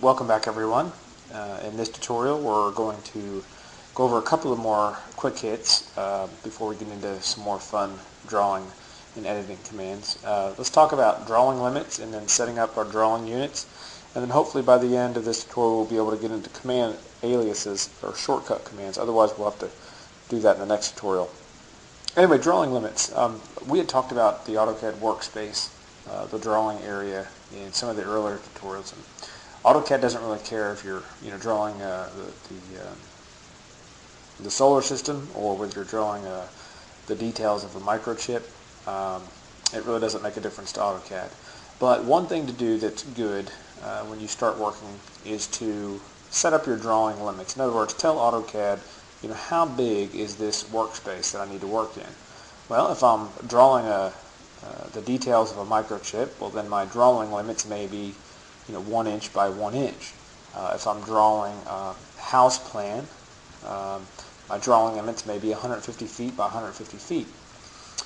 Welcome back, everyone. In this tutorial we're going to go over a couple of more quick hits before we get into some more fun drawing and editing commands. Let's talk about drawing limits and then setting up our drawing units, and then hopefully by the end of this tutorial we'll be able to get into command aliases or shortcut commands. Otherwise we'll have to do that in the next tutorial. Anyway, drawing limits. We had talked about the Autocad workspace, the drawing area, in some of the earlier tutorials. And Autocad doesn't really care if you're drawing the solar system or whether you're drawing the details of a microchip. It really doesn't make a difference to Autocad. But one thing to do that's good when you start working is to set up your drawing limits. In other words, tell Autocad, how big is this workspace that I need to work in? Well, if I'm drawing the details of a microchip, well then my drawing limits may be 1 inch by 1 inch. If I'm drawing a house plan, my drawing limits may be 150 feet by 150 feet.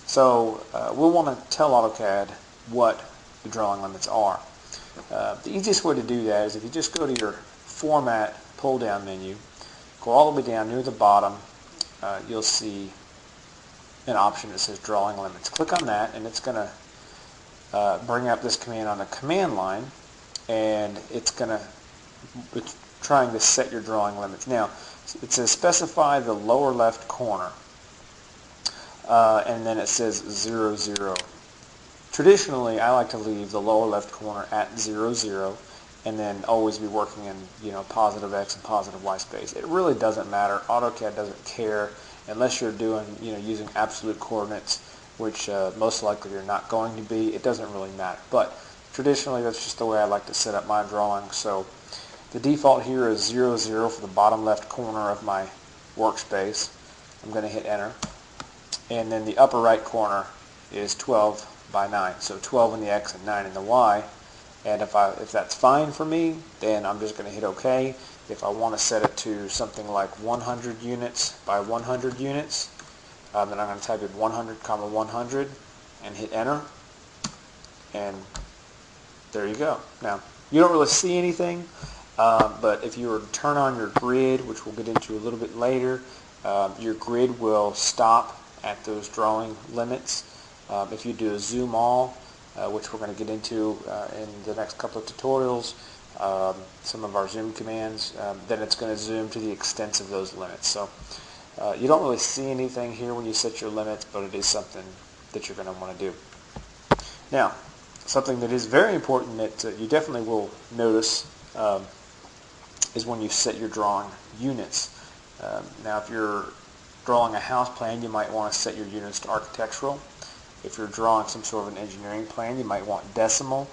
So we'll want to tell AutoCAD what the drawing limits are. The easiest way to do that is if you just go to your Format pull-down menu, go all the way down near the bottom, you'll see an option that says Drawing Limits. Click on that and it's going to bring up this command on the command line, and it's trying to set your drawing limits. Now, it says specify the lower left corner, and then it says 0, 0. Traditionally, I like to leave the lower left corner at 0, 0, and then always be working in positive X and positive Y space. It really doesn't matter. AutoCAD doesn't care unless you're doing using absolute coordinates, which most likely you're not going to be. It doesn't really matter. But traditionally, that's just the way I like to set up my drawing. So the default here is 0, 0 for the bottom left corner of my workspace. I'm going to hit enter. And then the upper right corner is 12 by 9. So 12 in the X and 9 in the Y. And if that's fine for me, then I'm just going to hit OK. If I want to set it to something like 100 units by 100 units, then I'm going to type in 100, 100 and hit enter. And there you go. Now, you don't really see anything, but if you were to turn on your grid, which we'll get into a little bit later, your grid will stop at those drawing limits. If you do a zoom all, which we're going to get into in the next couple of tutorials, some of our zoom commands, then it's going to zoom to the extents of those limits. So you don't really see anything here when you set your limits, but it is something that you're going to want to do. Now, something that is very important that you definitely will notice is when you set your drawing units. Now, if you're drawing a house plan, you might want to set your units to architectural. If you're drawing some sort of an engineering plan, you might want decimal,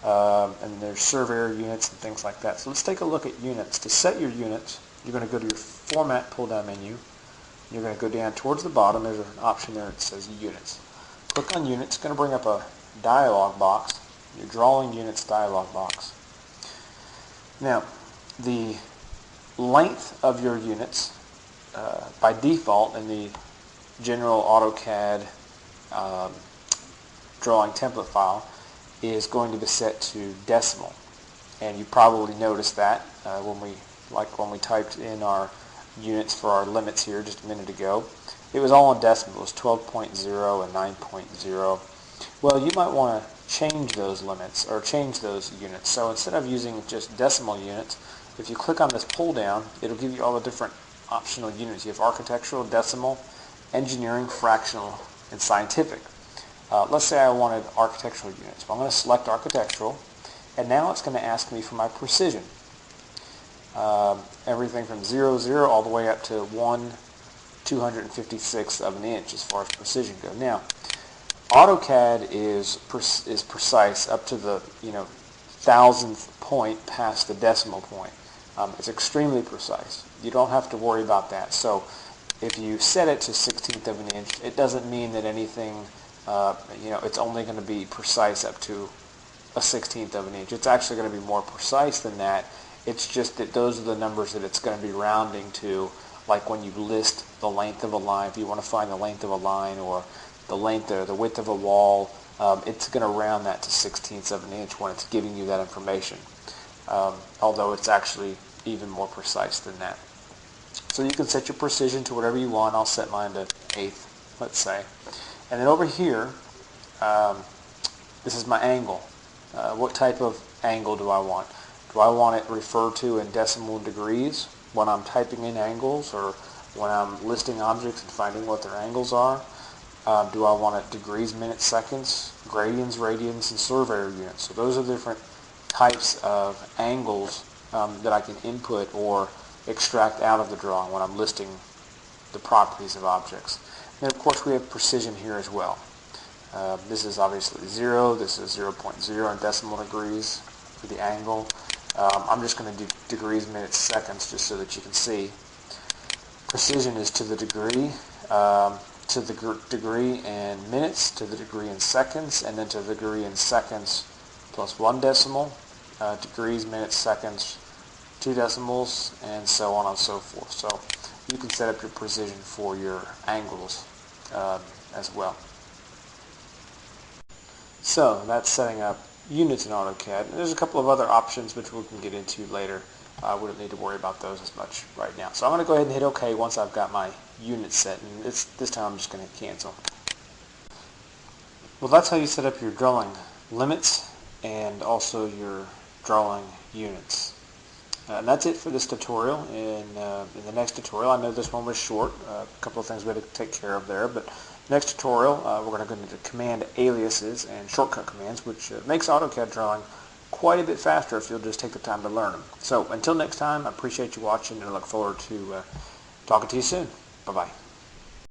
and there's surveyor units and things like that. So let's take a look at units. To set your units, you're going to go to your Format pull-down menu. You're going to go down towards the bottom. There's an option there that says Units. Click on Units. It's going to bring up a dialog box, your Drawing Units dialog box. Now, the length of your units, by default in the general AutoCAD drawing template file, is going to be set to decimal, and you probably noticed that when we typed in our units for our limits here just a minute ago. It was all in decimal. It was 12.0 and 9.0. Well, you might want to change those limits or change those units. So instead of using just decimal units, if you click on this pull down, it'll give you all the different optional units. You have architectural, decimal, engineering, fractional, and scientific. Let's say I wanted architectural units. Well, I'm going to select architectural, and now it's going to ask me for my precision. Everything from 0, 0 all the way up to 1/256 of an inch as far as precision goes. Now, AutoCAD is precise up to the thousandth point past the decimal point. It's extremely precise. You don't have to worry about that. So if you set it to 1/16 of an inch, it doesn't mean that anything, it's only going to be precise up to a 1/16 of an inch. It's actually going to be more precise than that. It's just that those are the numbers that it's going to be rounding to, like when you list the length of a line. If you want to find the length of a line or the length or the width of a wall, it's going to round that to 1/16 of an inch when it's giving you that information. although it's actually even more precise than that. So you can set your precision to whatever you want. I'll set mine to 1/8, let's say. And then over here, this is my angle. What type of angle do I want? Do I want it referred to in decimal degrees when I'm typing in angles, or when I'm listing objects and finding what their angles are? Do I want it degrees, minutes, seconds, gradients, radians, and surveyor units? So those are different types of angles that I can input or extract out of the drawing when I'm listing the properties of objects. And of course we have precision here as well. This is obviously 0, this is 0.0 in decimal degrees for the angle. I'm just going to do degrees, minutes, seconds just so that you can see. Precision is to the degree, to the degree in minutes, to the degree in seconds, and then to the degree in seconds plus 1 decimal, degrees, minutes, seconds, 2 decimals, and so on and so forth. So you can set up your precision for your angles as well. So that's setting up units in Autocad. And there's a couple of other options which we can get into later. We don't need to worry about those as much right now. So I'm going to go ahead and hit OK once I've got my units set, and this time I'm just going to cancel. Well, that's how you set up your drawing limits and also your drawing units. And that's it for this tutorial. In the next tutorial, I know this one was short, a couple of things we had to take care of there, but next tutorial we're going to go into command aliases and shortcut commands, which makes AutoCAD drawing quite a bit faster if you'll just take the time to learn them. So until next time, I appreciate you watching and I look forward to talking to you soon. Bye-bye.